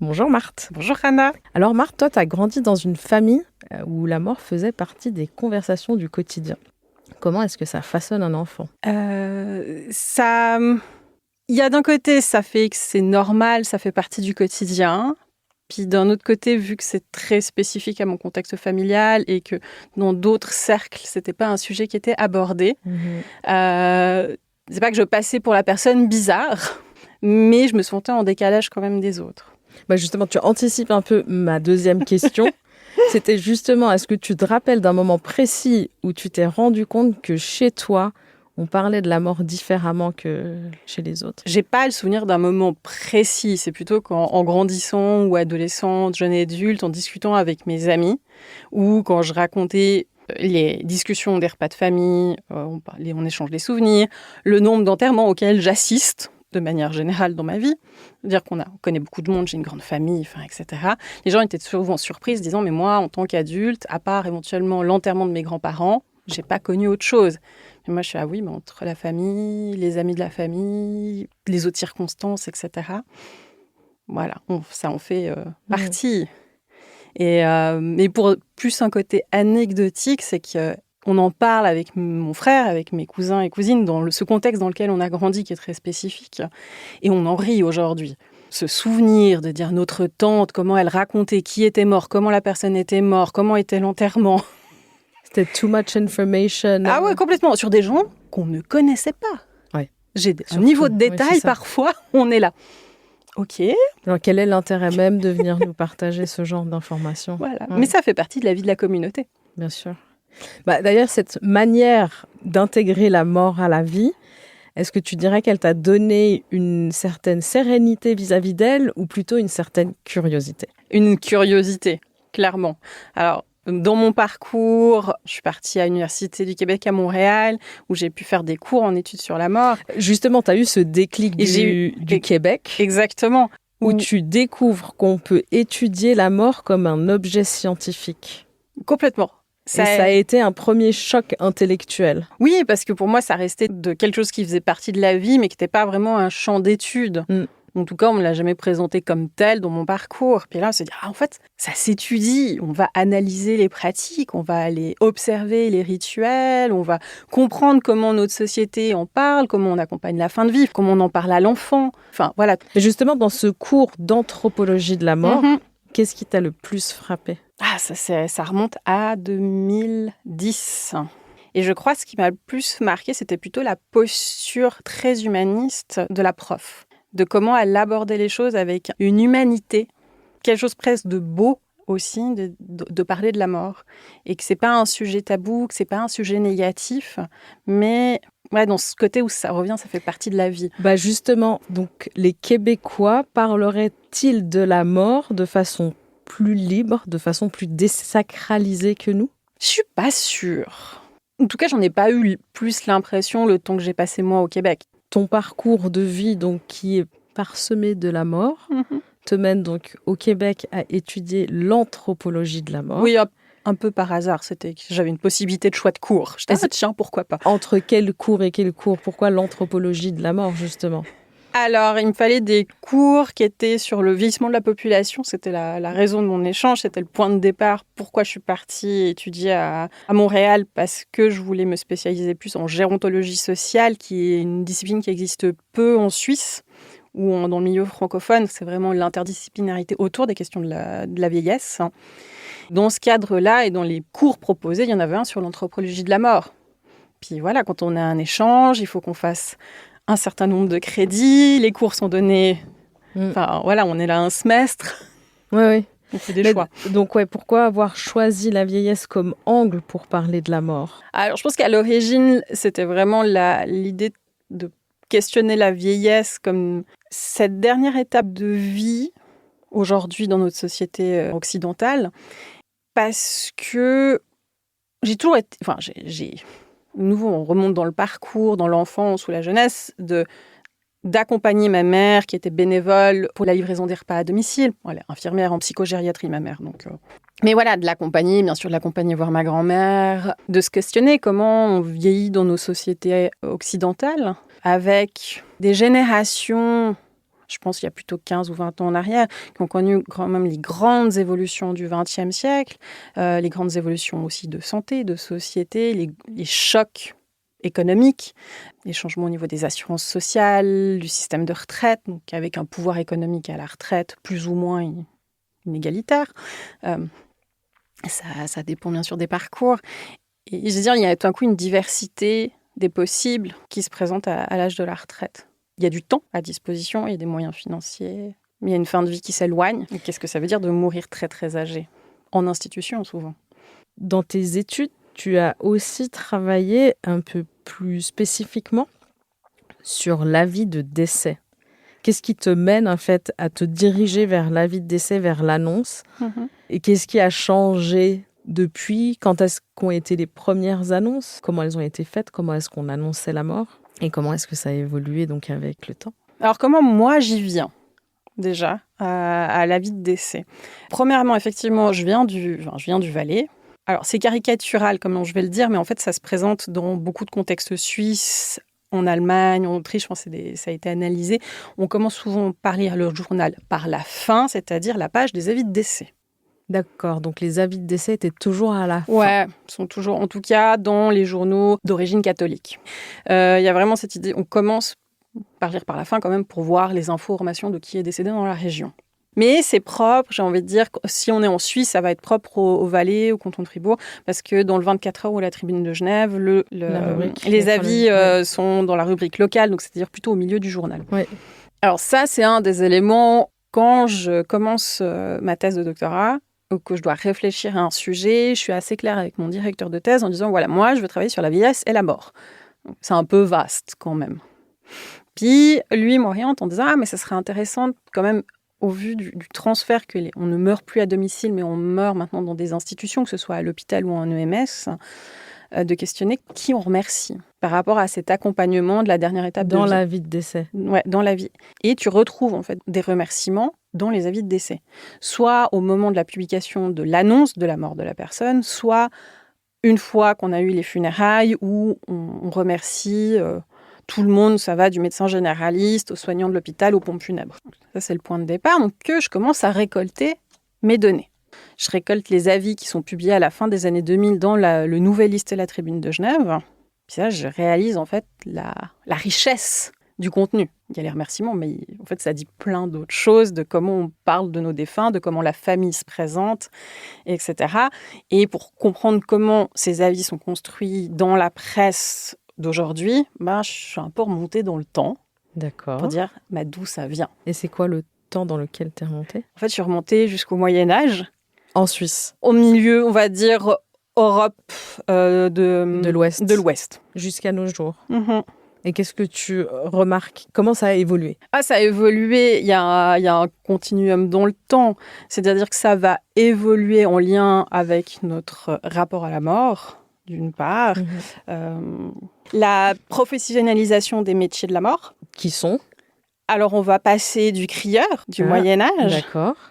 Bonjour Marthe. Bonjour Hannah. Alors Marthe, toi, tu as grandi dans une famille où la mort faisait partie des conversations du quotidien. Comment est-ce que ça façonne un enfant ? Il y a d'un côté, ça fait que c'est normal, ça fait partie du quotidien. Puis d'un autre côté, vu que c'est très spécifique à mon contexte familial et que dans d'autres cercles, c'était pas un sujet qui était abordé. C'est pas que je passais pour la personne bizarre, mais je me sentais en décalage quand même des autres. Justement, tu anticipes un peu ma deuxième question. C'était justement, est-ce que tu te rappelles d'un moment précis où tu t'es rendu compte que chez toi, on parlait de la mort différemment que chez les autres ? J'ai pas le souvenir d'un moment précis. C'est plutôt en grandissant ou adolescente, jeune adulte, en discutant avec mes amis ou quand je racontais les discussions des repas de famille, on échange des souvenirs, le nombre d'enterrements auxquels j'assiste de manière générale dans ma vie. C'est-à-dire qu'on connaît beaucoup de monde, j'ai une grande famille, etc. Les gens étaient souvent surpris, se disant « Mais moi, en tant qu'adulte, à part éventuellement l'enterrement de mes grands-parents, j'ai pas connu autre chose. » Et moi, je suis « Ah oui, mais entre la famille, les amis de la famille, les autres circonstances, etc. » Voilà, ça en fait partie. Mais pour plus un côté anecdotique, c'est qu'on en parle avec mon frère, avec mes cousins et cousines, dans ce contexte dans lequel on a grandi, qui est très spécifique. Et on en rit aujourd'hui. Ce souvenir de dire notre tante, comment elle racontait qui était mort, comment la personne était morte, comment était l'enterrement. C'était too much information. Ah ouais, complètement. Sur des gens qu'on ne connaissait pas. Ouais. J'ai un niveau de détail, parfois, on est là. Ok. Alors, quel est l'intérêt même de venir nous partager ce genre d'informations ? Voilà. Ouais. Mais ça fait partie de la vie de la communauté. Bien sûr. D'ailleurs, cette manière d'intégrer la mort à la vie, est-ce que tu dirais qu'elle t'a donné une certaine sérénité vis-à-vis d'elle ou plutôt une certaine curiosité ? Une curiosité, clairement. Alors, dans mon parcours, je suis partie à l'Université du Québec à Montréal, où j'ai pu faire des cours en études sur la mort. Justement, tu as eu ce déclic du Québec. Exactement. Où tu découvres qu'on peut étudier la mort comme un objet scientifique. Complètement. Ça a été un premier choc intellectuel. Oui, parce que pour moi, ça restait de quelque chose qui faisait partie de la vie, mais qui n'était pas vraiment un champ d'études. En tout cas, on ne me l'a jamais présenté comme tel dans mon parcours. Puis là, on se dit, en fait, ça s'étudie. On va analyser les pratiques, on va aller observer les rituels, on va comprendre comment notre société en parle, comment on accompagne la fin de vie, comment on en parle à l'enfant. Enfin, voilà. Mais justement, dans ce cours d'anthropologie de la mort, qu'est-ce qui t'a le plus frappé ? Ça remonte à 2010. Et je crois que ce qui m'a le plus marqué, c'était plutôt la posture très humaniste de la prof. De comment elle abordait les choses avec une humanité, quelque chose presque de beau aussi, de parler de la mort. Et que c'est pas un sujet tabou, que c'est pas un sujet négatif, mais dans ce côté où ça revient, ça fait partie de la vie. Justement, donc les Québécois parleraient-ils de la mort de façon plus libre, de façon plus désacralisée que nous ? Je suis pas sûre. En tout cas, j'en ai pas eu plus l'impression le temps que j'ai passé moi au Québec. Ton parcours de vie, donc, qui est parsemé de la mort, te mène donc au Québec à étudier l'anthropologie de la mort. Oui, un peu par hasard. J'avais une possibilité de choix de cours. Je disais, tiens, pourquoi pas. Entre quel cours et quel cours ? Pourquoi l'anthropologie de la mort, justement ? Alors, il me fallait des cours qui étaient sur le vieillissement de la population. C'était la raison de mon échange, c'était le point de départ. Pourquoi je suis partie étudier à Montréal ? Parce que je voulais me spécialiser plus en gérontologie sociale, qui est une discipline qui existe peu en Suisse, ou dans le milieu francophone. C'est vraiment l'interdisciplinarité autour des questions de la vieillesse. Dans ce cadre-là et dans les cours proposés, il y en avait un sur l'anthropologie de la mort. Puis voilà, quand on a un échange, il faut qu'on fasse un certain nombre de crédits, les cours sont donnés, enfin voilà, on est là un semestre. Oui. Donc c'est des choix. Donc pourquoi avoir choisi la vieillesse comme angle pour parler de la mort ? Alors je pense qu'à l'origine, c'était vraiment l'idée de questionner la vieillesse comme cette dernière étape de vie aujourd'hui dans notre société occidentale, parce que j'ai toujours été, nouveau, on remonte dans le parcours, dans l'enfance ou la jeunesse, d'accompagner ma mère qui était bénévole pour la livraison des repas à domicile. Elle est infirmière en psychogériatrie, ma mère. Mais voilà, de l'accompagner, bien sûr, de l'accompagner voir ma grand-mère, de se questionner comment on vieillit dans nos sociétés occidentales avec des générations, je pense qu'il y a plutôt 15 ou 20 ans en arrière, qui ont connu quand même les grandes évolutions du XXe siècle, les grandes évolutions aussi de santé, de société, les chocs économiques, les changements au niveau des assurances sociales, du système de retraite, donc avec un pouvoir économique à la retraite plus ou moins inégalitaire. Ça dépend bien sûr des parcours. Et je veux dire, il y a tout d'un coup une diversité des possibles qui se présentent à l'âge de la retraite. Il y a du temps à disposition, il y a des moyens financiers, mais il y a une fin de vie qui s'éloigne. Et qu'est-ce que ça veut dire de mourir très très âgé ? En institution souvent. Dans tes études, tu as aussi travaillé un peu plus spécifiquement sur l'avis de décès. Qu'est-ce qui te mène en fait à te diriger vers l'avis de décès, vers l'annonce ? Et qu'est-ce qui a changé depuis ? Quand est-ce qu'ont été les premières annonces ? Comment elles ont été faites ? Comment est-ce qu'on annonçait la mort ? Et comment est-ce que ça a évolué donc avec le temps ? Alors comment moi j'y viens déjà à l'avis de décès ? Premièrement, effectivement, je viens du Valais. Alors c'est caricatural comme je vais le dire, mais en fait ça se présente dans beaucoup de contextes suisses, en Allemagne, en Autriche, je pense que ça a été analysé. On commence souvent par lire le journal par la fin, c'est-à-dire la page des avis de décès. D'accord, donc les avis de décès étaient toujours à la fin. Ouais, sont toujours, en tout cas, dans les journaux d'origine catholique. Il y a vraiment cette idée, on commence par lire par la fin quand même pour voir les informations de qui est décédé dans la région. Mais c'est propre, j'ai envie de dire, si on est en Suisse, ça va être propre au Valais, au canton de Fribourg, parce que dans le 24 heures ou la Tribune de Genève, les avis sont dans la rubrique locale, donc c'est-à-dire plutôt au milieu du journal. Oui. Alors ça, c'est un des éléments, quand je commence ma thèse de doctorat, ou que je dois réfléchir à un sujet, je suis assez claire avec mon directeur de thèse en disant, voilà, moi, je veux travailler sur la vieillesse et la mort. Donc, c'est un peu vaste quand même. Puis, lui m'oriente en disant, mais ça serait intéressant quand même, au vu du transfert, on ne meurt plus à domicile, mais on meurt maintenant dans des institutions, que ce soit à l'hôpital ou en EMS, de questionner qui on remercie par rapport à cet accompagnement de la dernière étape de vie. Dans l'avis de décès. Ouais, dans la vie. Et tu retrouves en fait des remerciements dans les avis de décès. Soit au moment de la publication de l'annonce de la mort de la personne, soit une fois qu'on a eu les funérailles où on remercie tout le monde, ça va du médecin généraliste aux soignants de l'hôpital, aux pompes funèbres. Ça, c'est le point de départ. Donc, je commence à récolter mes données. Je récolte les avis qui sont publiés à la fin des années 2000 dans le Nouvelliste et la Tribune de Genève. Puis ça, je réalise en fait la richesse du contenu. Il y a les remerciements, mais en fait, ça dit plein d'autres choses, de comment on parle de nos défunts, de comment la famille se présente, etc. Et pour comprendre comment ces avis sont construits dans la presse d'aujourd'hui, je suis un peu remontée dans le temps. D'accord. Pour dire d'où ça vient. Et c'est quoi le temps dans lequel tu es remontée ? En fait, je suis remontée jusqu'au Moyen-Âge. En Suisse. Au milieu, on va dire, Europe de l'Ouest. De l'Ouest. Jusqu'à nos jours. Mm-hmm. Et qu'est-ce que tu remarques ? Comment ça a évolué ? Ça a évolué. Il y a un continuum dans le temps. C'est-à-dire que ça va évoluer en lien avec notre rapport à la mort, d'une part. La professionnalisation des métiers de la mort. Qui sont ? Alors, on va passer du crieur du Moyen-Âge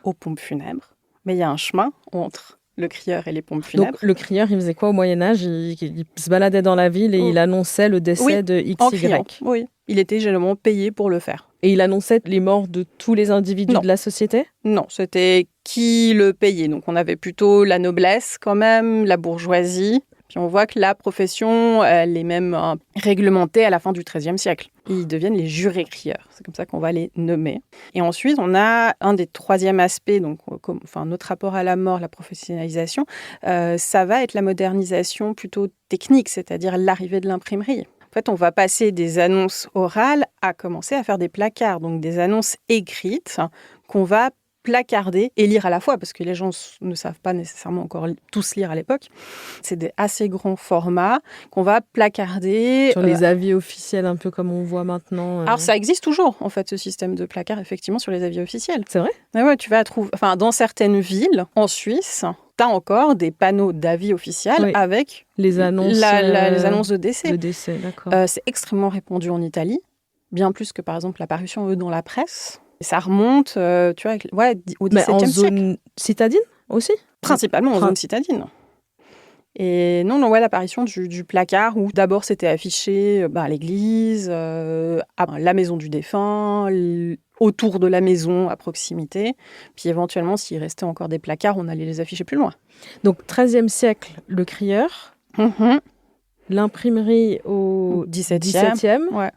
aux pompes funèbres. Mais il y a un chemin entre le crieur et les pompes funèbres. Donc, le crieur, il faisait quoi au Moyen-Âge ? Il se baladait dans la ville et il annonçait le décès de XY. Oui, il était généralement payé pour le faire. Et il annonçait les morts de tous les individus de la société ? Non, c'était qui le payait. Donc, on avait plutôt la noblesse quand même, la bourgeoisie. Puis on voit que la profession, elle est même réglementée à la fin du XIIIe siècle. Ils deviennent les jurés-crieurs. C'est comme ça qu'on va les nommer. Et ensuite, on a un des troisièmes aspects, donc notre rapport à la mort, la professionnalisation, ça va être la modernisation plutôt technique, c'est-à-dire l'arrivée de l'imprimerie. En fait, on va passer des annonces orales à commencer à faire des placards, donc des annonces écrites qu'on va placarder et lire à la fois, parce que les gens ne savent pas nécessairement encore tous lire à l'époque. C'est des assez grands formats qu'on va placarder. Sur les avis officiels, un peu comme on voit maintenant. Alors, ça existe toujours, en fait, ce système de placard, effectivement, sur les avis officiels. C'est vrai ? Ouais, tu vas trouver... Enfin, dans certaines villes, en Suisse, tu as encore des panneaux d'avis officiels avec les annonces, les annonces de décès. De décès, d'accord. C'est extrêmement répandu en Italie, bien plus que, par exemple, l'apparition dans la presse. Ça remonte, tu vois, au XVIIe siècle. En zone citadine aussi ? Principalement en zone citadine. Et non, l'apparition du placard où d'abord c'était affiché à l'église, à la maison du défunt, autour de la maison à proximité. Puis éventuellement, s'il restait encore des placards, on allait les afficher plus loin. Donc 13e siècle, le crieur. Mm-hmm. L'imprimerie au 17e. Ouais.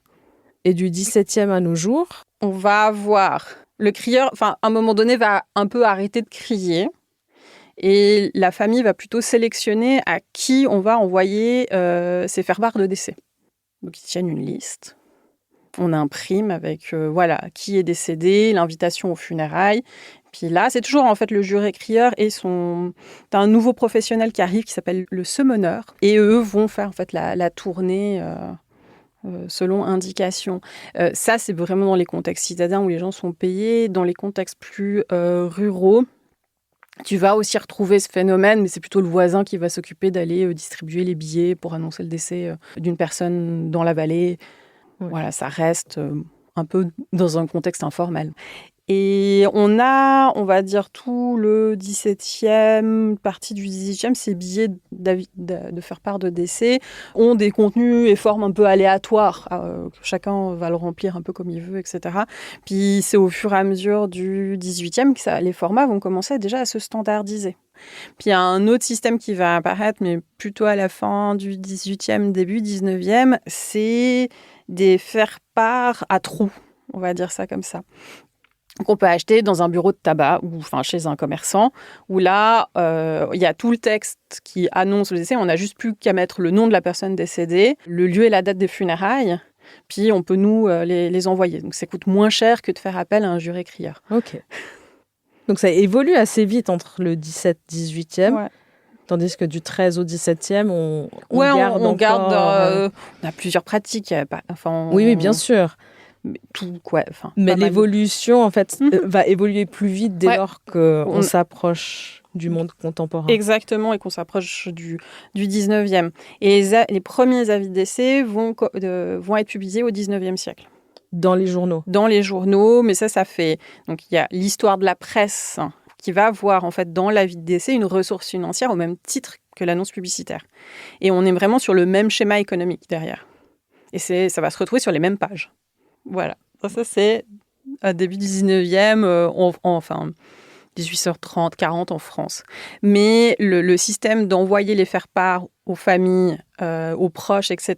Et du 17e à nos jours. On va avoir le crieur, à un moment donné, va un peu arrêter de crier. Et la famille va plutôt sélectionner à qui on va envoyer ses faire-part de décès. Donc, ils tiennent une liste. On imprime avec qui est décédé, l'invitation aux funérailles. Puis là, c'est toujours en fait le juré-crieur et t'as un nouveau professionnel qui arrive qui s'appelle le semoneur. Et eux vont faire en fait la tournée selon indication. Ça, c'est vraiment dans les contextes citadins où les gens sont payés. Dans les contextes plus ruraux, tu vas aussi retrouver ce phénomène, mais c'est plutôt le voisin qui va s'occuper d'aller distribuer les billets pour annoncer le décès d'une personne dans la vallée. Ouais. Voilà, ça reste un peu dans un contexte informel. Et on va dire, tout le 17e, partie du 18e, ces billets de faire-part de décès ont des contenus et formes un peu aléatoires. Chacun va le remplir un peu comme il veut, etc. Puis c'est au fur et à mesure du 18e que les formats vont commencer déjà à se standardiser. Puis il y a un autre système qui va apparaître, mais plutôt à la fin du 18e, début 19e, c'est des faire-part à trous, on va dire ça comme ça. Qu'on peut acheter dans un bureau de tabac ou chez un commerçant, où là, il y a tout le texte qui annonce le décès. On n'a juste plus qu'à mettre le nom de la personne décédée, le lieu et la date des funérailles, puis on peut nous les envoyer. Donc ça coûte moins cher que de faire appel à un juré-crieur. Ok. Donc ça évolue assez vite entre le 17-18e, ouais. Tandis que du 13 au 17e, on garde encore... on a plusieurs pratiques. Oui, bien sûr. Tout, quoi. Mais l'évolution, en fait, va évoluer plus vite dès lors qu'on s'approche du monde contemporain. Exactement, et qu'on s'approche du 19e. Et les premiers avis de décès vont être publiés au 19e siècle. Dans les journaux. Dans les journaux, mais ça fait... Donc, il y a l'histoire de la presse qui va avoir, en fait, dans l'avis de décès, une ressource financière au même titre que l'annonce publicitaire. Et on est vraiment sur le même schéma économique derrière. Et ça va se retrouver sur les mêmes pages. Voilà, ça c'est début du 19e, 1830, 40 en France. Mais le système d'envoyer les faire-part aux familles, aux proches, etc.,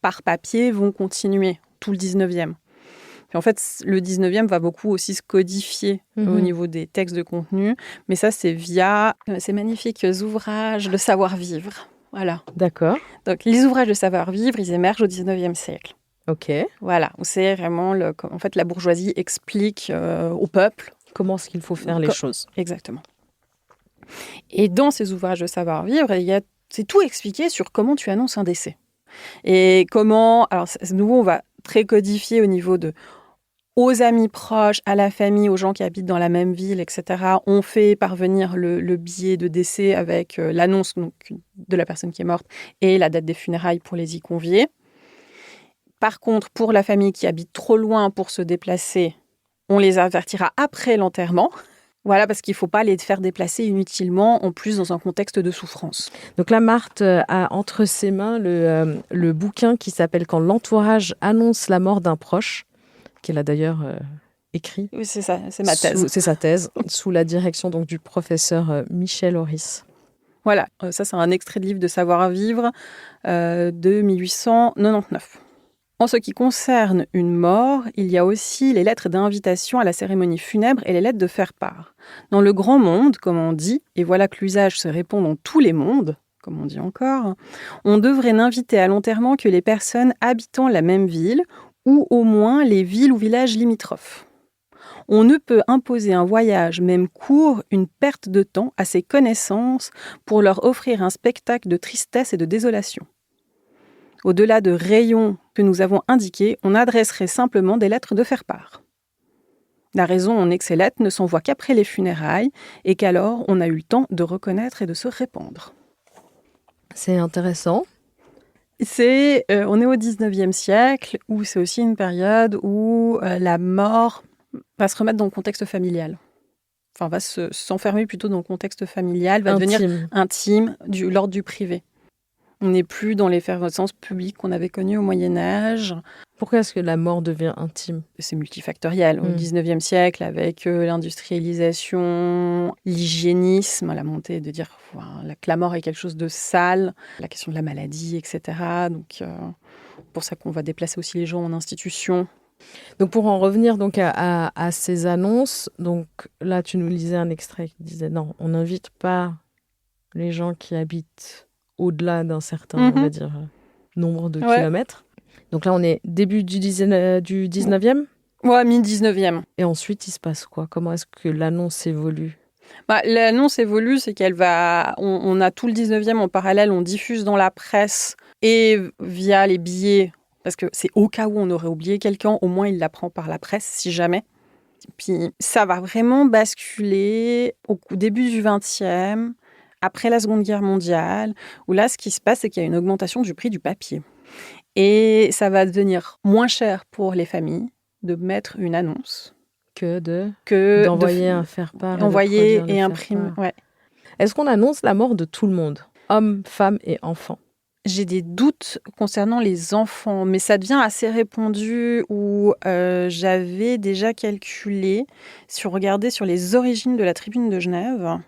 par papier, vont continuer tout le 19e. Puis en fait, le 19e va beaucoup aussi se codifier au niveau des textes de contenu, mais ça c'est via ces magnifiques ouvrages de savoir-vivre. Voilà. D'accord. Donc les ouvrages de savoir-vivre, ils émergent au 19e siècle. Ok. Voilà, où c'est vraiment, en fait, la bourgeoisie explique au peuple comment est-ce qu'il faut faire les choses. Exactement. Et dans ces ouvrages de savoir-vivre, c'est tout expliqué sur comment tu annonces un décès. Et comment, alors nouveau, on va très codifier au niveau aux amis proches, à la famille, aux gens qui habitent dans la même ville, etc. On fait parvenir le billet de décès avec l'annonce de la personne qui est morte et la date des funérailles pour les y convier. Par contre, pour la famille qui habite trop loin pour se déplacer, on les avertira après l'enterrement. Voilà, parce qu'il ne faut pas les faire déplacer inutilement, en plus dans un contexte de souffrance. Donc là, Marthe a entre ses mains le bouquin qui s'appelle « Quand l'entourage annonce la mort d'un proche », qu'elle a d'ailleurs écrit. Oui, c'est ça, c'est ma thèse. C'est sa thèse, sous la direction donc, du professeur Michel Horis. Voilà, ça c'est un extrait de livre de savoir-vivre de 1899. En ce qui concerne une mort, il y a aussi les lettres d'invitation à la cérémonie funèbre et les lettres de faire-part. Dans le grand monde, comme on dit, et voilà que l'usage se répand dans tous les mondes, comme on dit encore, on devrait n'inviter à l'enterrement que les personnes habitant la même ville ou au moins les villes ou villages limitrophes. On ne peut imposer un voyage, même court, une perte de temps à ses connaissances pour leur offrir un spectacle de tristesse et de désolation. Au-delà de rayons que nous avons indiqués, on adresserait simplement des lettres de faire-part. La raison en est que ces lettres ne s'envoient qu'après les funérailles et qu'alors on a eu le temps de reconnaître et de se répandre. C'est intéressant. On est au 19e siècle, où c'est aussi une période où la mort va se remettre dans le contexte familial. va s'enfermer plutôt dans le contexte familial, va devenir intime, de l'ordre du privé. On n'est plus dans l'effervescence publique qu'on avait connue au Moyen-Âge. Pourquoi est-ce que la mort devient intime ? C'est multifactoriel. Au XIXe siècle, avec l'industrialisation, l'hygiénisme, la montée de dire que la mort est quelque chose de sale, la question de la maladie, etc. Donc, pour ça qu'on va déplacer aussi les gens en institution. Donc, pour en revenir donc à ces annonces, donc là, tu nous lisais un extrait qui disait non, on n'invite pas les gens qui habitent au-delà d'un certain, on va dire, nombre de kilomètres. Donc là, on est début du 19e ? Ouais, mi-19e. Et ensuite, il se passe quoi ? Comment est-ce que l'annonce évolue ? L'annonce évolue, c'est qu'elle va... On a tout le 19e en parallèle, on diffuse dans la presse et via les billets, parce que c'est au cas où on aurait oublié quelqu'un, au moins il l'apprend par la presse, si jamais. Puis ça va vraiment basculer au début du 20e, après la Seconde Guerre mondiale, où là, ce qui se passe, c'est qu'il y a une augmentation du prix du papier. Et ça va devenir moins cher pour les familles de mettre une annonce que d'envoyer un faire-part. Envoyer et imprimer, ouais. Est-ce qu'on annonce la mort de tout le monde, hommes, femmes et enfants ? J'ai des doutes concernant les enfants, mais ça devient assez répandu où j'avais déjà calculé, si on regardait sur les origines de la Tribune de Genève,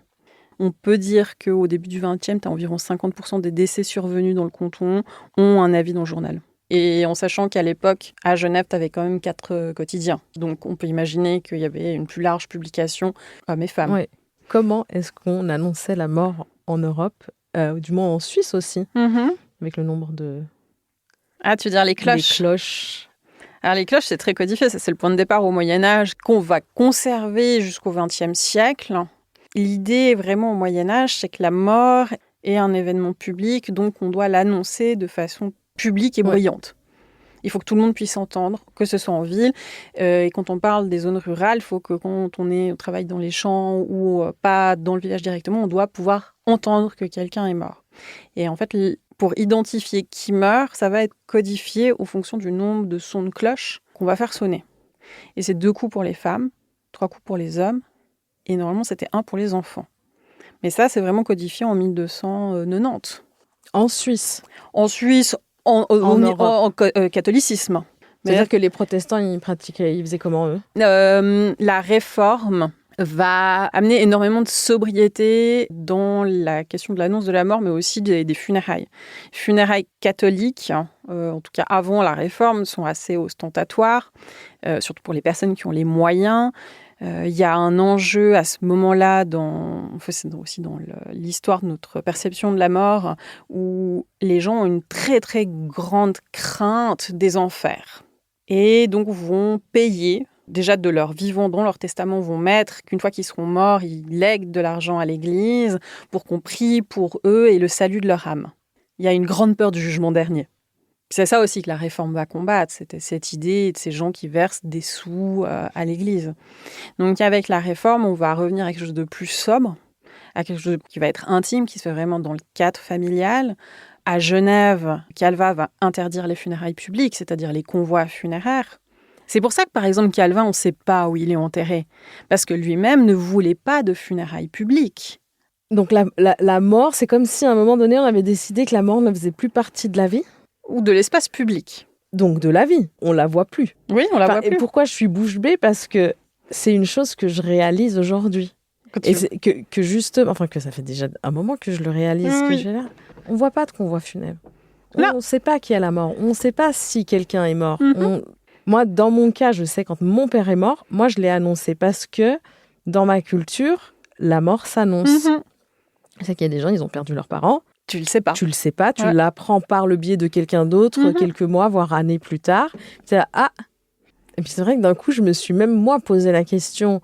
on peut dire qu'au début du XXe, tu as environ 50% des décès survenus dans le canton ont un avis dans le journal. Et en sachant qu'à l'époque, à Genève, tu avais quand même 4 quotidiens. Donc, on peut imaginer qu'il y avait une plus large publication hommes et femmes. Ouais. Comment est-ce qu'on annonçait la mort en Europe, du moins en Suisse aussi, avec le nombre de... Ah, tu veux dire les cloches ? Les cloches. Alors, les cloches, c'est très codifié. Ça, c'est le point de départ au Moyen-Âge qu'on va conserver jusqu'au XXe siècle. L'idée, vraiment, au Moyen-Âge, c'est que la mort est un événement public, donc on doit l'annoncer de façon publique et bruyante. Il faut que tout le monde puisse entendre, que ce soit en ville. Et quand on parle des zones rurales, il faut que quand on travaille dans les champs ou pas dans le village directement, on doit pouvoir entendre que quelqu'un est mort. Et en fait, pour identifier qui meurt, ça va être codifié en fonction du nombre de sons de cloche qu'on va faire sonner. Et c'est 2 coups pour les femmes, 3 coups pour les hommes. Et normalement, c'était 1 pour les enfants. Mais ça, c'est vraiment codifié en 1290. En Suisse ? En Suisse, en catholicisme. C'est-à-dire que les protestants, ils faisaient comment, eux ? La réforme va amener énormément de sobriété dans la question de l'annonce de la mort, mais aussi des funérailles. Funérailles catholiques, en tout cas avant la réforme, sont assez ostentatoires, surtout pour les personnes qui ont les moyens. Il y a un enjeu à ce moment-là, c'est aussi dans l'histoire de notre perception de la mort, où les gens ont une très très grande crainte des enfers. Et donc vont payer, déjà de leur vivant, dans leur testament, vont mettre qu'une fois qu'ils seront morts, ils lèguent de l'argent à l'Église pour qu'on prie pour eux et le salut de leur âme. Il y a une grande peur du jugement dernier. C'est ça aussi que la réforme va combattre, c'était cette idée de ces gens qui versent des sous à l'Église. Donc avec la réforme, on va revenir à quelque chose de plus sobre, à quelque chose qui va être intime, qui se fait vraiment dans le cadre familial. À Genève, Calvat va interdire les funérailles publiques, c'est-à-dire les convois funéraires. C'est pour ça que, par exemple, Calvin, on ne sait pas où il est enterré, parce que lui-même ne voulait pas de funérailles publiques. Donc la mort, c'est comme si à un moment donné, on avait décidé que la mort ne faisait plus partie de la vie ? Ou de l'espace public. Donc de la vie, on la voit plus. Oui, on la voit plus. Et pourquoi je suis bouche bée ? Parce que c'est une chose que je réalise aujourd'hui. Et que justement, enfin que ça fait déjà un moment que je le réalise, que j'ai là. On voit pas de convoi funèbre. On ne sait pas qui est la mort. On ne sait pas si quelqu'un est mort. Moi, dans mon cas, je sais quand mon père est mort, moi je l'ai annoncé parce que dans ma culture, la mort s'annonce. C'est qu'il y a des gens, ils ont perdu leurs parents. Tu le sais pas. Tu le sais pas, tu l'apprends par le biais de quelqu'un d'autre, quelques mois, voire années plus tard. C'est là, ah. Et puis c'est vrai que d'un coup, je me suis même moi posé la question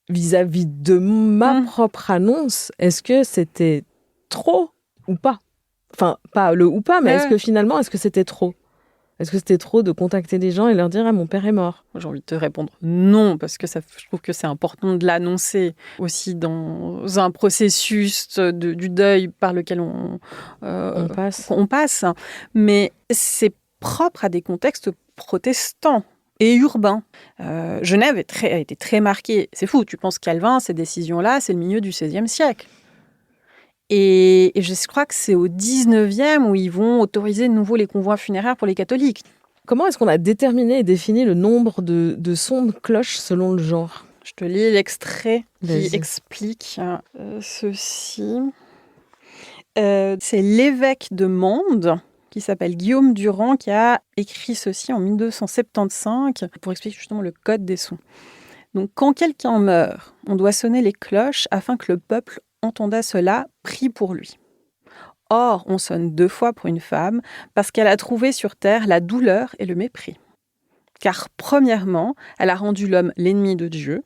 vis-à-vis de ma propre annonce. Est-ce que c'était trop ou pas ? Enfin, pas le ou pas, mais est-ce que finalement, est-ce que c'était trop ? Est-ce que c'était trop de contacter des gens et leur dire « Ah, mon père est mort ?» J'ai envie de te répondre non, parce que je trouve que c'est important de l'annoncer aussi dans un processus du deuil par lequel on passe. Mais c'est propre à des contextes protestants. et urbain. Genève a été très marquée. C'est fou, tu penses Calvin, ces décisions-là, c'est le milieu du XVIe siècle. Et je crois que c'est au XIXe où ils vont autoriser de nouveau les convois funéraires pour les catholiques. Comment est-ce qu'on a déterminé et défini le nombre de sons de cloche selon le genre ? Je te lis l'extrait Vas-y. qui explique ceci. C'est l'évêque de Mende, qui s'appelle Guillaume Durand, qui a écrit ceci en 1275 pour expliquer justement le code des sons. Donc, quand quelqu'un meurt, on doit sonner les cloches afin que le peuple entendât cela, prie pour lui. Or, on sonne 2 fois pour une femme parce qu'elle a trouvé sur terre la douleur et le mépris. Car, premièrement, elle a rendu l'homme l'ennemi de Dieu,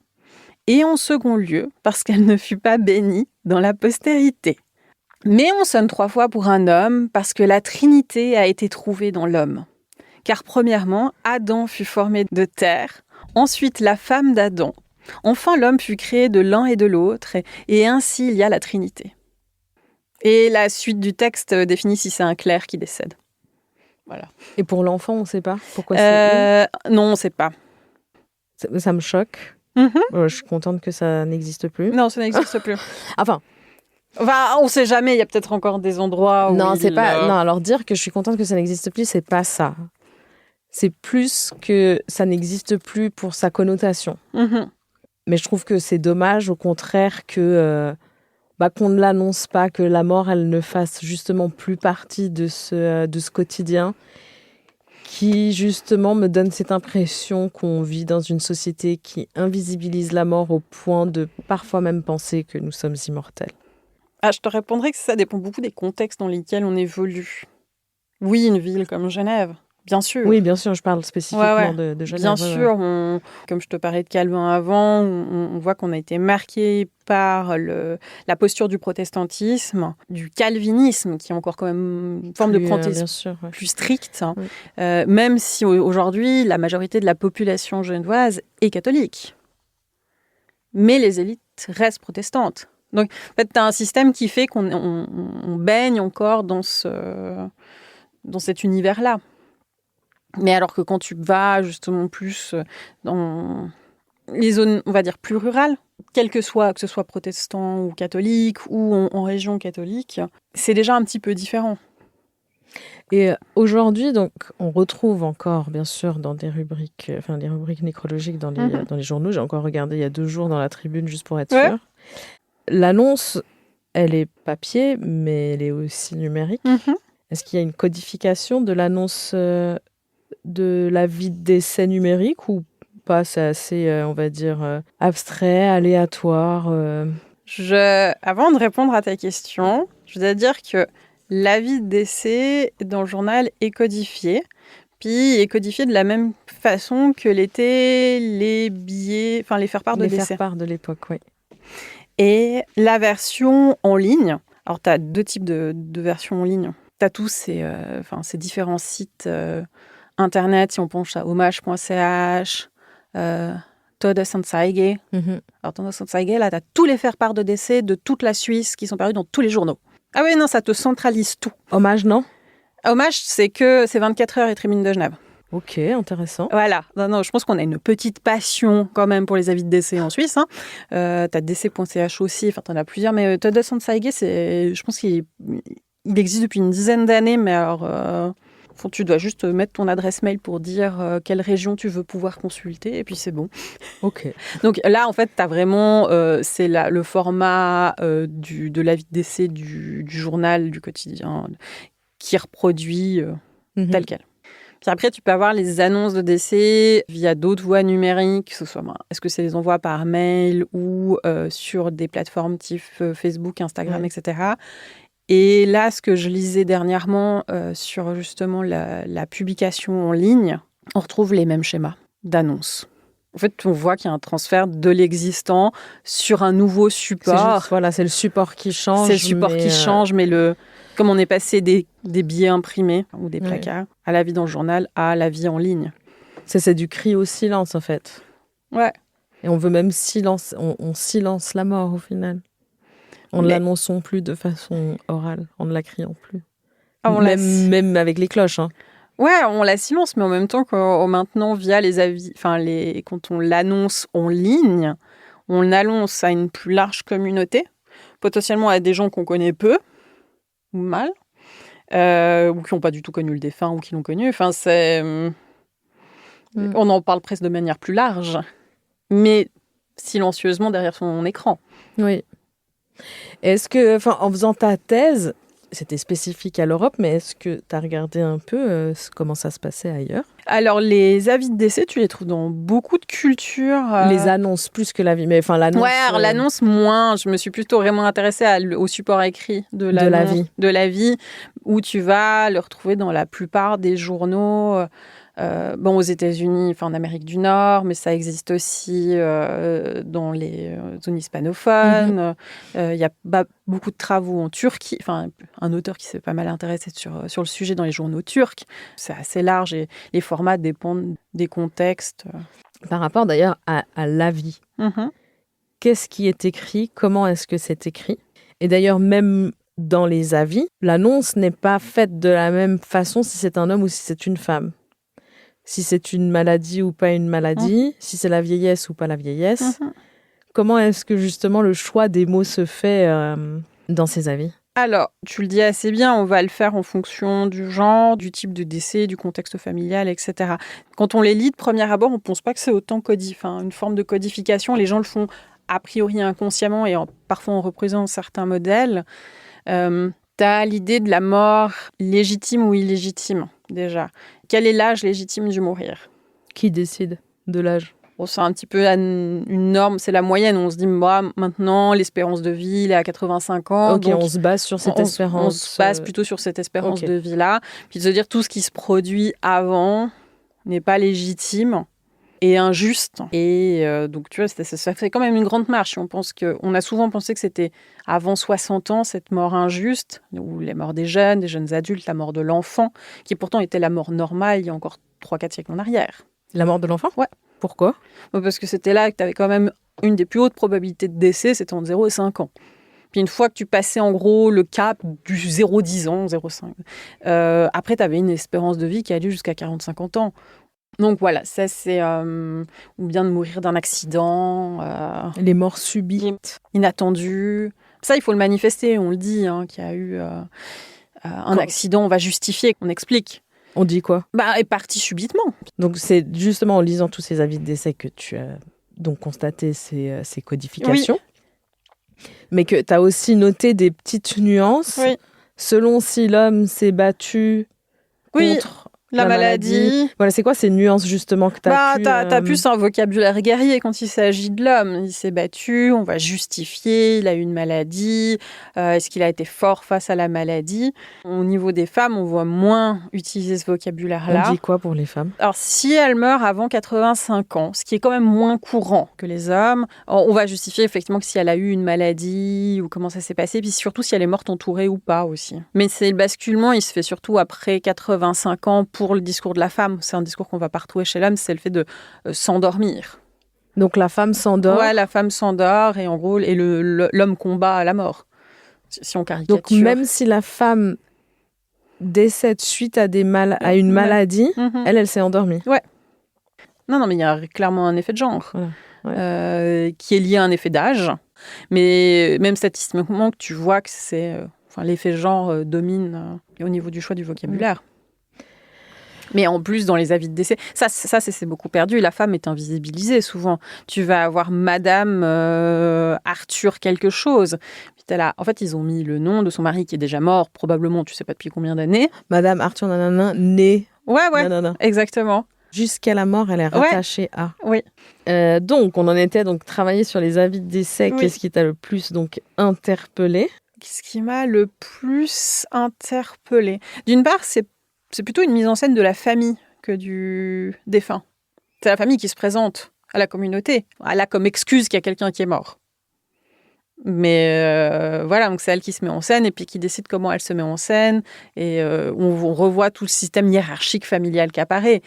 et en second lieu, parce qu'elle ne fut pas bénie dans la postérité. Mais on sonne 3 fois pour un homme parce que la Trinité a été trouvée dans l'homme. Car premièrement, Adam fut formé de terre, ensuite la femme d'Adam, enfin l'homme fut créé de l'un et de l'autre, et ainsi il y a la Trinité. Et la suite du texte définit si c'est un clerc qui décède. Voilà. Et pour l'enfant, on ne sait pas pourquoi Non, on ne sait pas. Ça me choque. Je suis contente que ça n'existe plus. Non, ça n'existe plus. Enfin, on ne sait jamais, il y a peut-être encore des endroits où non, c'est pas. Non, alors dire que je suis contente que ça n'existe plus, c'est pas ça. C'est plus que ça n'existe plus pour sa connotation. Mais je trouve que c'est dommage, au contraire, que qu'on ne l'annonce pas, que la mort, elle ne fasse justement plus partie de ce quotidien qui, justement, me donne cette impression qu'on vit dans une société qui invisibilise la mort au point de parfois même penser que nous sommes immortels. Je te répondrais que ça dépend beaucoup des contextes dans lesquels on évolue. Oui, une ville comme Genève, bien sûr. Oui, bien sûr, je parle spécifiquement de Genève. Bien sûr, comme je te parlais de Calvin avant, on voit qu'on a été marqué par la posture du protestantisme, du calvinisme, qui est encore quand même une forme de protestantisme plus stricte, oui. Même si aujourd'hui, la majorité de la population genevoise est catholique. Mais les élites restent protestantes. Donc, en fait, tu as un système qui fait qu'on baigne encore dans cet univers-là. Mais alors que quand tu vas justement plus dans les zones, on va dire, plus rurales, que ce soit protestant ou catholique ou en région catholique, c'est déjà un petit peu différent. Et aujourd'hui, donc, on retrouve encore, bien sûr, dans des rubriques, les rubriques nécrologiques dans les journaux. J'ai encore regardé il y a 2 jours dans la Tribune, juste pour être sûre. L'annonce, elle est papier, mais elle est aussi numérique. Est-ce qu'il y a une codification de l'annonce de l'avis de décès numérique ou pas? C'est assez, on va dire, abstrait, aléatoire. Avant de répondre à ta question, je dois dire que l'avis de décès dans le journal est codifié, puis est codifié de la même façon que l'étaient les billets, les faire-part de décès. Les faire-part de l'époque, oui. Et la version en ligne, alors tu as 2 types de versions en ligne. Tu as tous ces différents sites internet, si on penche à hommage.ch, Todesanzeige. Alors Todesanzeige, là, tu as tous les faire-part de décès de toute la Suisse qui sont parus dans tous les journaux. Ah oui, non, ça te centralise tout. Hommage, non ? Hommage, c'est 24 heures et Tribune de Genève. Ok, intéressant. Voilà. Non, je pense qu'on a une petite passion quand même pour les avis de décès en Suisse. T'as décès.ch aussi, t'en as plusieurs. Mais Todesanzeige, je pense qu'il existe depuis une dizaine d'années. Mais alors, tu dois juste mettre ton adresse mail pour dire quelle région tu veux pouvoir consulter. Et puis c'est bon. Ok. Donc là, en fait, t'as vraiment, c'est le format de l'avis de décès du journal, du quotidien, qui reproduit tel quel. Puis après, tu peux avoir les annonces de décès via d'autres voies numériques, que ce soit, est-ce que c'est les envois par mail ou sur des plateformes type Facebook, Instagram, etc. Et là, ce que je lisais dernièrement sur justement la publication en ligne, on retrouve les mêmes schémas d'annonces. En fait, on voit qu'il y a un transfert de l'existant sur un nouveau support. C'est le support qui change. C'est le support qui change, mais comme on est passé des billets imprimés ou des placards à la vie dans le journal à la vie en ligne. C'est du cri au silence, en fait. Ouais. Et on veut même silence. On silence la mort, au final. On ne l'annonçons plus de façon orale. On ne la crions plus. Même avec les cloches. Hein. Ouais, on la silence, mais en même temps, maintenant, via les avis, quand on l'annonce en ligne, on l'annonce à une plus large communauté, potentiellement à des gens qu'on connaît peu ou mal, ou qui n'ont pas du tout connu le défunt ou qui l'ont connu. On en parle presque de manière plus large, mais silencieusement derrière son écran. Oui. Est-ce que, en faisant ta thèse, c'était spécifique à l'Europe, mais est-ce que tu as regardé un peu comment ça se passait ailleurs? Alors, les avis de décès, tu les trouves dans beaucoup de cultures. Les annonces plus que l'avis, mais l'annonce. Ouais, alors l'annonce moins. Je me suis plutôt vraiment intéressée au support écrit de l'avis, où tu vas le retrouver dans la plupart des journaux. Aux États-Unis, en Amérique du Nord, mais ça existe aussi dans les zones hispanophones. Il y a beaucoup de travaux en Turquie. Un auteur qui s'est pas mal intéressé sur le sujet dans les journaux turcs. C'est assez large et les formats dépendent des contextes. Par rapport d'ailleurs à l'avis, qu'est-ce qui est écrit? Comment est-ce que c'est écrit? Et d'ailleurs, même dans les avis, l'annonce n'est pas faite de la même façon si c'est un homme ou si c'est une femme. Si c'est une maladie ou pas une maladie, si c'est la vieillesse ou pas la vieillesse. Comment est-ce que justement le choix des mots se fait dans ces avis? Alors, tu le dis assez bien, on va le faire en fonction du genre, du type de décès, du contexte familial, etc. Quand on les lit de premier abord, on ne pense pas que c'est autant une forme de codification. Les gens le font a priori inconsciemment et parfois en représentant certains modèles. Tu as l'idée de la mort légitime ou illégitime, déjà. Quel est l'âge légitime du mourir? Qui décide de l'âge? C'est un petit peu une norme, c'est la moyenne. On se dit, maintenant, l'espérance de vie, elle est à 85 ans. Ok, donc on se base sur cette espérance. On se base plutôt sur cette espérance de vie-là. Puis de se dire, tout ce qui se produit avant n'est pas légitime et injuste. Et donc, tu vois, ça fait quand même une grande marche. On a souvent pensé que c'était avant 60 ans, cette mort injuste, ou les morts des jeunes adultes, la mort de l'enfant, qui pourtant était la mort normale il y a encore 3-4 siècles en arrière. La mort de l'enfant? Ouais. Pourquoi? Parce que c'était là que tu avais quand même une des plus hautes probabilités de décès, c'était entre 0 et 5 ans. Puis une fois que tu passais en gros le cap du 0-10 ans, 0,5, après tu avais une espérance de vie qui allait jusqu'à 40-50 ans. Donc voilà, ça c'est... ou bien de mourir d'un accident. Les morts subites. Inattendues. Ça, il faut le manifester, on le dit, qu'il y a eu un accident, on va justifier, on explique. On dit quoi? Est parti subitement. Donc c'est justement en lisant tous ces avis de décès que tu as donc constaté ces codifications. Oui. Mais que tu as aussi noté des petites nuances selon si l'homme s'est battu contre la maladie. Voilà, c'est quoi ces nuances justement que tu as pu... T'as plus un vocabulaire guerrier quand il s'agit de l'homme. Il s'est battu, on va justifier, il a eu une maladie, est-ce qu'il a été fort face à la maladie? Au niveau des femmes, on voit moins utiliser ce vocabulaire-là. On dit quoi pour les femmes? Alors, si elle meurt avant 85 ans, ce qui est quand même moins courant que les hommes, on va justifier effectivement que si elle a eu une maladie ou comment ça s'est passé, puis surtout si elle est morte entourée ou pas aussi. Mais le basculement, il se fait surtout après 85 ans pour le discours de la femme. C'est un discours qu'on va pas retrouver chez l'homme, c'est le fait de s'endormir. Donc la femme s'endort? Ouais, la femme s'endort et en gros, l'homme combat à la mort, si on caricature. Donc même si la femme décède suite à à une maladie, elle s'est endormie. Ouais. Non, mais il y a clairement un effet de genre qui est lié à un effet d'âge. Mais même statistiquement, tu vois que l'effet de genre domine au niveau du choix du vocabulaire. Mais en plus, dans les avis de décès, ça c'est beaucoup perdu. La femme est invisibilisée souvent. Tu vas avoir Madame Arthur quelque chose. Puis t'as là, en fait, ils ont mis le nom de son mari qui est déjà mort, probablement, tu sais pas depuis combien d'années. Madame Arthur nanana, née. Ouais, nanana. Exactement. Jusqu'à la mort, elle est rattachée à. Oui. Donc, on en était travailler sur les avis de décès. Oui. Qu'est-ce qui t'a le plus interpellé? Ce qui m'a le plus interpellé. D'une part, c'est plutôt une mise en scène de la famille que du défunt. C'est la famille qui se présente à la communauté. Elle a comme excuse qu'il y a quelqu'un qui est mort. Mais voilà, donc c'est elle qui se met en scène et puis qui décide comment elle se met en scène. Et on revoit tout le système hiérarchique familial qui apparaît.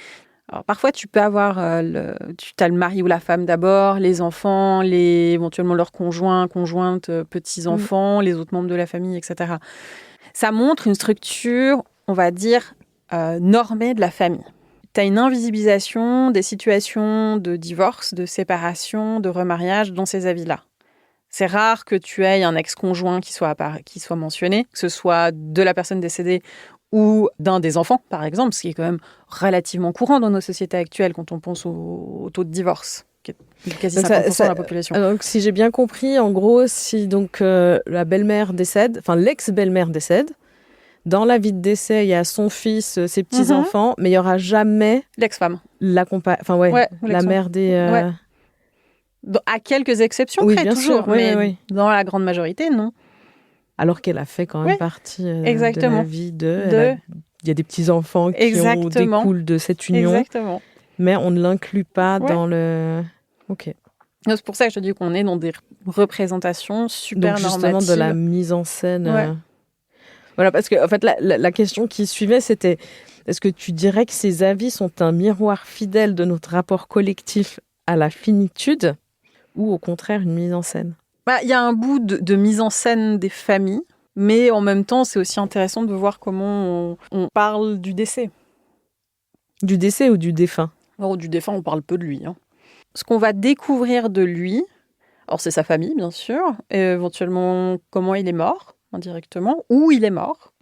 Alors, parfois, tu peux avoir tu as le mari ou la femme d'abord, les enfants, éventuellement leurs conjointes, petits-enfants, les autres membres de la famille, etc. Ça montre une structure, on va dire, normée de la famille. Tu as une invisibilisation des situations de divorce, de séparation, de remariage dans ces avis-là. C'est rare que tu aies un ex-conjoint qui soit mentionné, que ce soit de la personne décédée ou d'un des enfants, par exemple, ce qui est quand même relativement courant dans nos sociétés actuelles quand on pense au taux de divorce, qui est quasi 50% de la population. Donc, si j'ai bien compris, en gros, si donc la belle-mère décède, enfin l'ex-belle-mère décède, dans la vie de décès, il y a son fils, ses petits-enfants, mais il n'y aura jamais l'ex-femme. La mère des... À quelques exceptions oui, près, bien toujours, sûr, mais dans la grande majorité, non. Alors qu'elle a fait quand même partie de la vie de... Il y a des petits-enfants qui découlent de cette union, mais on ne l'inclut pas dans le... Ok. C'est pour ça que je te dis qu'on est dans des représentations super normatives. Donc justement de la mise en scène... Voilà, parce que en fait, la question qui suivait, c'était est-ce que tu dirais que ces avis sont un miroir fidèle de notre rapport collectif à la finitude ou au contraire une mise en scène ? Il y a un bout de mise en scène des familles, mais en même temps, c'est aussi intéressant de voir comment on parle du décès. Du décès ou du défunt ? Alors, du défunt, on parle peu de lui. Ce qu'on va découvrir de lui, alors c'est sa famille, bien sûr, et éventuellement comment il est mort, indirectement, où il est mort.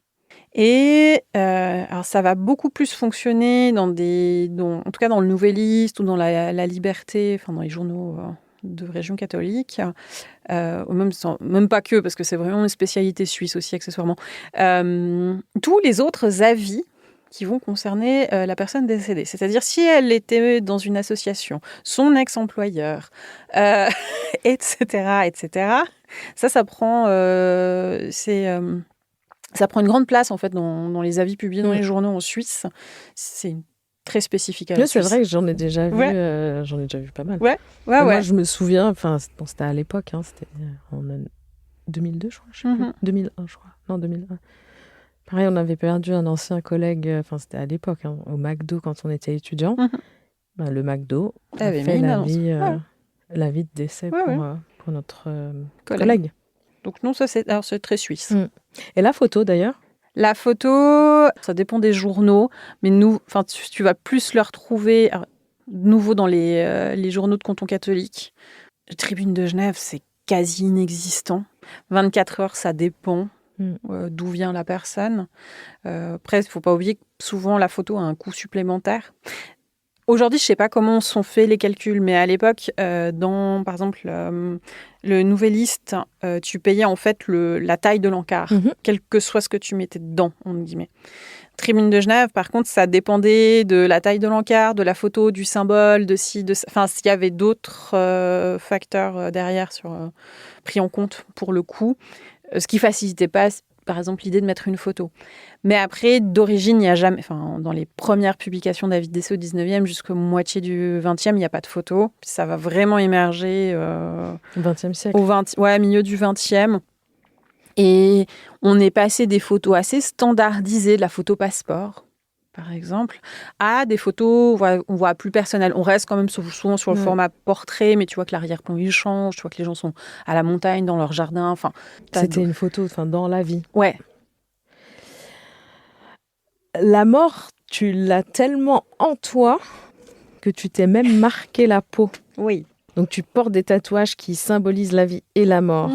Et alors ça va beaucoup plus fonctionner en tout cas dans le Nouvelliste ou dans la Liberté, enfin dans les journaux de région catholique, même pas que, parce que c'est vraiment une spécialité suisse aussi accessoirement. Tous les autres avis qui vont concerner la personne décédée. C'est-à-dire si elle était dans une association, son ex-employeur, etc., etc., ça prend... ça prend une grande place en fait dans les avis publiés dans les journaux en Suisse. C'est très spécifique à la Suisse. C'est vrai que j'en ai déjà vu pas mal. Moi, je me souviens, enfin, c'était à l'époque, c'était en 2002, je crois, je sais plus. 2001, je crois. Non, 2001. Pareil, on avait perdu un ancien collègue, enfin, c'était à l'époque, au McDo quand on était étudiant. Le McDo a fait la vie de décès pour notre collègue. Donc non, c'est très suisse. Et la photo, d'ailleurs ? La photo, ça dépend des journaux, mais tu vas plus le retrouver nouveau dans les journaux de canton catholique. La Tribune de Genève, c'est quasi inexistant. 24 heures, ça dépend d'où vient la personne. Après, il ne faut pas oublier que souvent, la photo a un coût supplémentaire. Aujourd'hui, je ne sais pas comment sont faits les calculs, mais à l'époque, par exemple, le Nouvelliste, tu payais en fait la taille de l'encart, quel que soit ce que tu mettais dedans, entre guillemets. Tribune de Genève, par contre, ça dépendait de la taille de l'encart, de la photo, du symbole, s'il y avait d'autres facteurs derrière pris en compte pour le coût, ce qui facilitait pas, par exemple, l'idée de mettre une photo. Mais après, d'origine, il n'y a jamais... Enfin, dans les premières publications d'Avis de décès au 19e jusqu'à moitié du 20e, il n'y a pas de photo. Puis ça va vraiment émerger... au 20e siècle. Milieu du 20e. Et on est passé des photos assez standardisées, de la photo passeport, par exemple, à des photos, on voit plus personnelles. On reste quand même souvent sur le format portrait, mais tu vois que l'arrière-plan, il change. Tu vois que les gens sont à la montagne, dans leur jardin. Enfin, c'était une photo dans la vie. Ouais. La mort, tu l'as tellement en toi que tu t'es même marqué la peau. Oui. Donc, tu portes des tatouages qui symbolisent la vie et la mort.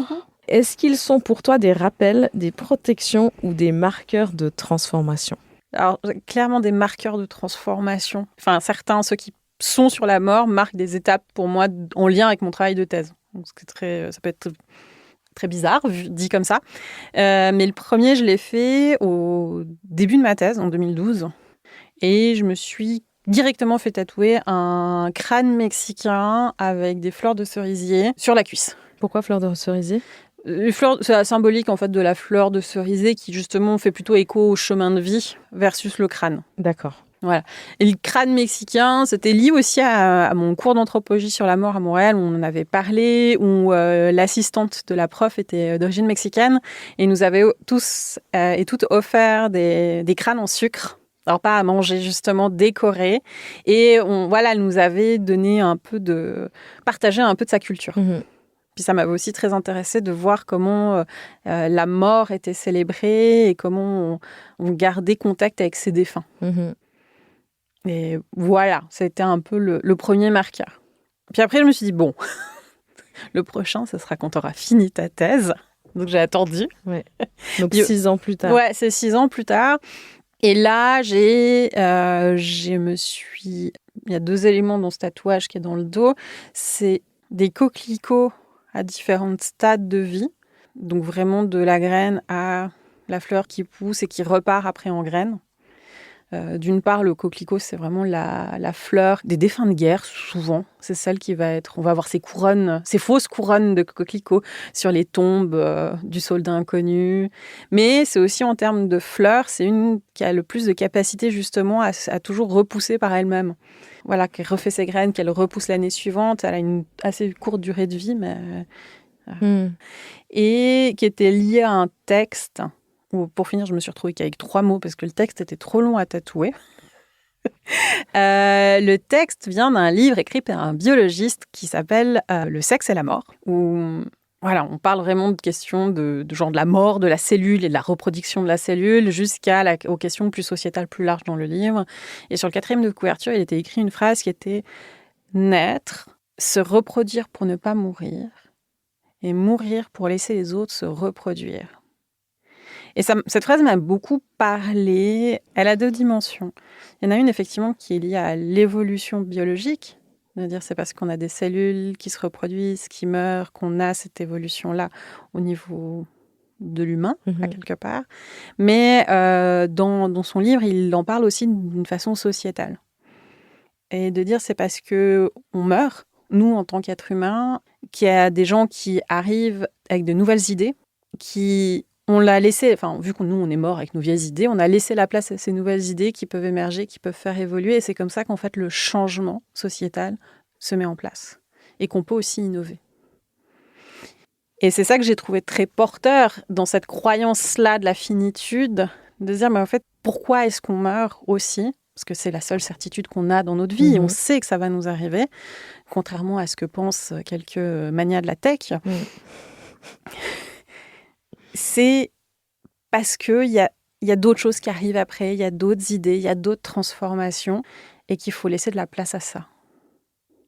Est-ce qu'ils sont pour toi des rappels, des protections ou des marqueurs de transformation ? Alors, clairement des marqueurs de transformation. Enfin, certains, ceux qui sont sur la mort, marquent des étapes pour moi en lien avec mon travail de thèse. Donc, ça peut être très bizarre, dit comme ça. Mais le premier, je l'ai fait au début de ma thèse, en 2012. Et je me suis directement fait tatouer un crâne mexicain avec des fleurs de cerisier sur la cuisse. Pourquoi fleurs de cerisier ? C'est la symbolique en fait de la fleur de cerisier qui justement fait plutôt écho au chemin de vie versus le crâne. D'accord. Voilà. Et le crâne mexicain, c'était lié aussi à mon cours d'anthropologie sur la mort à Montréal où on en avait parlé, où l'assistante de la prof était d'origine mexicaine et nous avait tous et toutes offert des crânes en sucre. Alors pas à manger, justement, décorés. Et elle nous avait donné partagé un peu de sa culture. Puis ça m'avait aussi très intéressée de voir comment la mort était célébrée et comment on gardait contact avec ses défunts. Et voilà, c'était un peu le premier marqueur. Puis après, je me suis dit, bon, le prochain, ce sera quand tu auras fini ta thèse. Donc j'ai attendu. Ouais. Donc 6 ans plus tard. Ouais, c'est 6 ans plus tard. Et là, il y a 2 éléments dans ce tatouage qui est dans le dos. C'est des coquelicots à différents stades de vie. Donc vraiment de la graine à la fleur qui pousse et qui repart après en graine. D'une part, le coquelicot, c'est vraiment la fleur des défunts de guerre, souvent. C'est celle qui va être... On va avoir ces couronnes, ces fausses couronnes de coquelicots sur les tombes du soldat inconnu. Mais c'est aussi en termes de fleurs, c'est une qui a le plus de capacité justement à toujours repousser par elle-même. Voilà, qu'elle refait ses graines, qu'elle repousse l'année suivante. Elle a une assez courte durée de vie, mais... Et qui était liée à un texte... Pour finir, je me suis retrouvée qu'avec 3 mots parce que le texte était trop long à tatouer. Le texte vient d'un livre écrit par un biologiste qui s'appelle Le sexe et la mort, où voilà, on parle vraiment de questions de genre de la mort de la cellule et de la reproduction de la cellule aux questions plus sociétales, plus larges dans le livre. Et sur le 4e de couverture, il était écrit une phrase qui était « Naître, se reproduire pour ne pas mourir et mourir pour laisser les autres se reproduire ». Et cette phrase m'a beaucoup parlé. Elle a 2 dimensions. Il y en a une, effectivement, qui est liée à l'évolution biologique. C'est-à-dire, c'est parce qu'on a des cellules qui se reproduisent, qui meurent, qu'on a cette évolution-là au niveau de l'humain, à quelque part. Mais dans son livre, il en parle aussi d'une façon sociétale. Et de dire, c'est parce qu'on meurt, nous, en tant qu'êtres humains, qu'il y a des gens qui arrivent avec de nouvelles idées, on l'a laissé, vu que nous, on est mort avec nos vieilles idées, on a laissé la place à ces nouvelles idées qui peuvent émerger, qui peuvent faire évoluer. Et c'est comme ça qu'en fait, le changement sociétal se met en place et qu'on peut aussi innover. Et c'est ça que j'ai trouvé très porteur dans cette croyance-là de la finitude, de dire, mais en fait, pourquoi est-ce qu'on meurt aussi ? Parce que c'est la seule certitude qu'on a dans notre vie. Et on sait que ça va nous arriver, contrairement à ce que pensent quelques manias de la tech. C'est parce qu'il y a d'autres choses qui arrivent après, il y a d'autres idées, il y a d'autres transformations et qu'il faut laisser de la place à ça.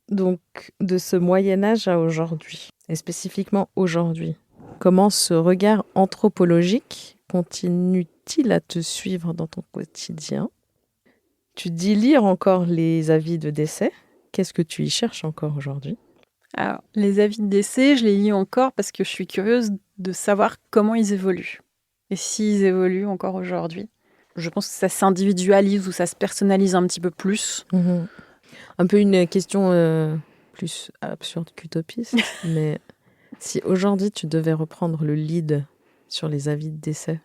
Donc, de ce Moyen-Âge à aujourd'hui, et spécifiquement aujourd'hui, comment ce regard anthropologique continue-t-il à te suivre dans ton quotidien ? Tu dis lire encore les avis de décès. Qu'est-ce que tu y cherches encore aujourd'hui ? Alors, les avis de décès, je les lis encore parce que je suis curieuse de savoir comment ils évoluent. Et s'ils évoluent encore aujourd'hui. Je pense que ça s'individualise ou ça se personnalise un petit peu plus. Un peu une question plus absurde qu'utopiste, mais si aujourd'hui tu devais reprendre le lead sur les avis de décès,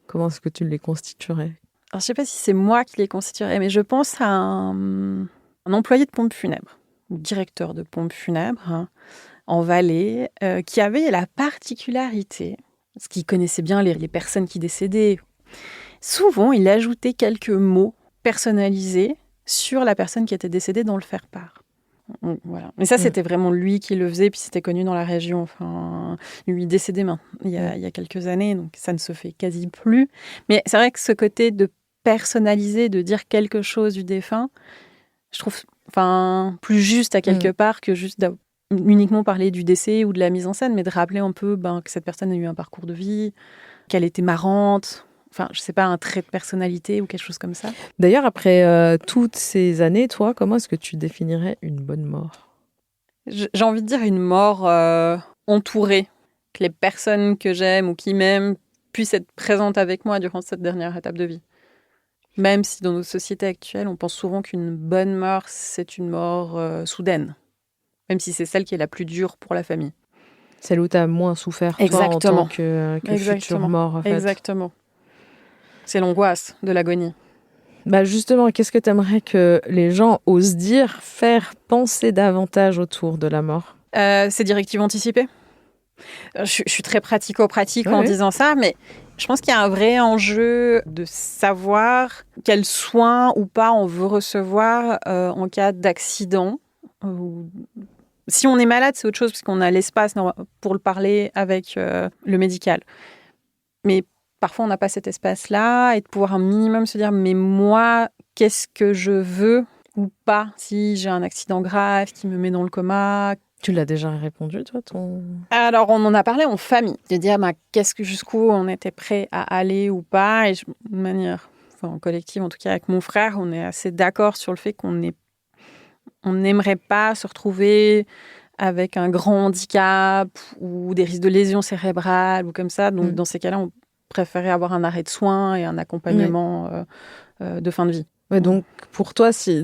comment est-ce que tu les constituerais ? Alors, je ne sais pas si c'est moi qui les constituerais, mais je pense à un employé de pompe funèbre, ou directeur de pompe funèbre, en Valais, qui avait la particularité, parce qu'il connaissait bien les personnes qui décédaient, souvent il ajoutait quelques mots personnalisés sur la personne qui était décédée dans le faire-part. Voilà. Mais ça, c'était vraiment lui qui le faisait, puis c'était connu dans la région. Enfin, lui est décédé il y a quelques années, donc ça ne se fait quasi plus. Mais c'est vrai que ce côté de personnaliser, de dire quelque chose du défunt, je trouve plus juste à quelque part que juste uniquement parler du décès ou de la mise en scène, mais de rappeler un peu que cette personne a eu un parcours de vie, qu'elle était marrante, je sais pas, un trait de personnalité ou quelque chose comme ça. D'ailleurs, après toutes ces années, toi, comment est-ce que tu définirais une bonne mort ? J'ai envie de dire une mort entourée, que les personnes que j'aime ou qui m'aiment puissent être présentes avec moi durant cette dernière étape de vie. Même si dans nos sociétés actuelles, on pense souvent qu'une bonne mort, c'est une mort soudaine. Même si c'est celle qui est la plus dure pour la famille. Celle où tu as moins souffert, toi, en tant que futur mort, en fait. Exactement. C'est l'angoisse de l'agonie. Justement, qu'est-ce que tu aimerais que les gens osent dire, faire penser davantage autour de la mort ? C'est directive anticipée. Je suis très pratico-pratique en disant ça, mais je pense qu'il y a un vrai enjeu de savoir quels soins ou pas on veut recevoir en cas d'accident ou Si on est malade, c'est autre chose, parce qu'on a l'espace pour le parler avec le médical. Mais parfois, on n'a pas cet espace-là, et de pouvoir un minimum se dire, mais moi, qu'est-ce que je veux ou pas si j'ai un accident grave qui me met dans le coma. Tu l'as déjà répondu, toi, Alors, on en a parlé en famille, de dire jusqu'où on était prêt à aller ou pas, et de manière en collective, en tout cas avec mon frère, on est assez d'accord sur le fait qu'on n'aimerait pas se retrouver avec un grand handicap ou des risques de lésions cérébrales ou comme ça. Donc, dans ces cas-là, on préférait avoir un arrêt de soins et un accompagnement de fin de vie. Ouais, donc, pour toi, c'est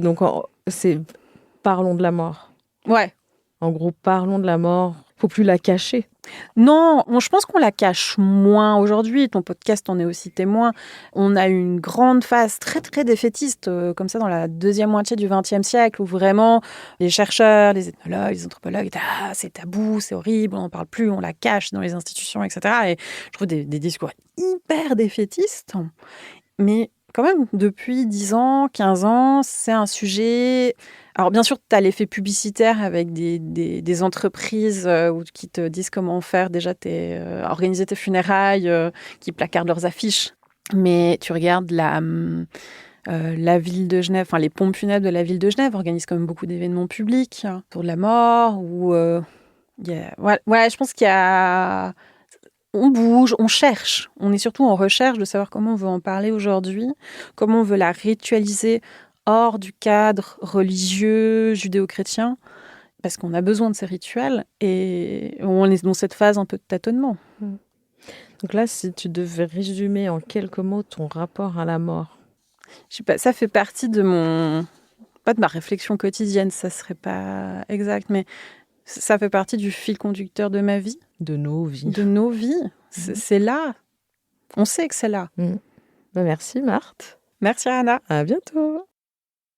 parlons de la mort. Ouais. En gros, parlons de la mort. Faut plus la cacher. Non, je pense qu'on la cache moins aujourd'hui. Ton podcast en est aussi témoin. On a eu une grande phase très, très défaitiste, comme ça, dans la deuxième moitié du XXe siècle, où vraiment les chercheurs, les ethnologues, les anthropologues étaient « Ah, c'est tabou, c'est horrible, on n'en parle plus, on la cache dans les institutions, etc. » Et je trouve des discours hyper défaitistes. Mais quand même, depuis 10 ans, 15 ans, c'est un sujet... Alors, bien sûr, tu as l'effet publicitaire avec des entreprises qui te disent comment faire déjà organiser tes funérailles, qui placardent leurs affiches. Mais tu regardes la ville de Genève, enfin les pompes funèbres de la ville de Genève organisent quand même beaucoup d'événements publics autour de la mort. Je pense qu'il y a... On bouge, on cherche. On est surtout en recherche de savoir comment on veut en parler aujourd'hui, comment on veut la ritualiser hors du cadre religieux judéo-chrétien, parce qu'on a besoin de ces rituels et on est dans cette phase un peu de tâtonnement. Donc là, si tu devais résumer en quelques mots ton rapport à la mort. Je sais pas, ça fait partie de pas de ma réflexion quotidienne, ça serait pas exact, mais ça fait partie du fil conducteur de ma vie. De nos vies. De nos vies. C'est là. On sait que c'est là. Merci Marthe. Merci Anna. À bientôt.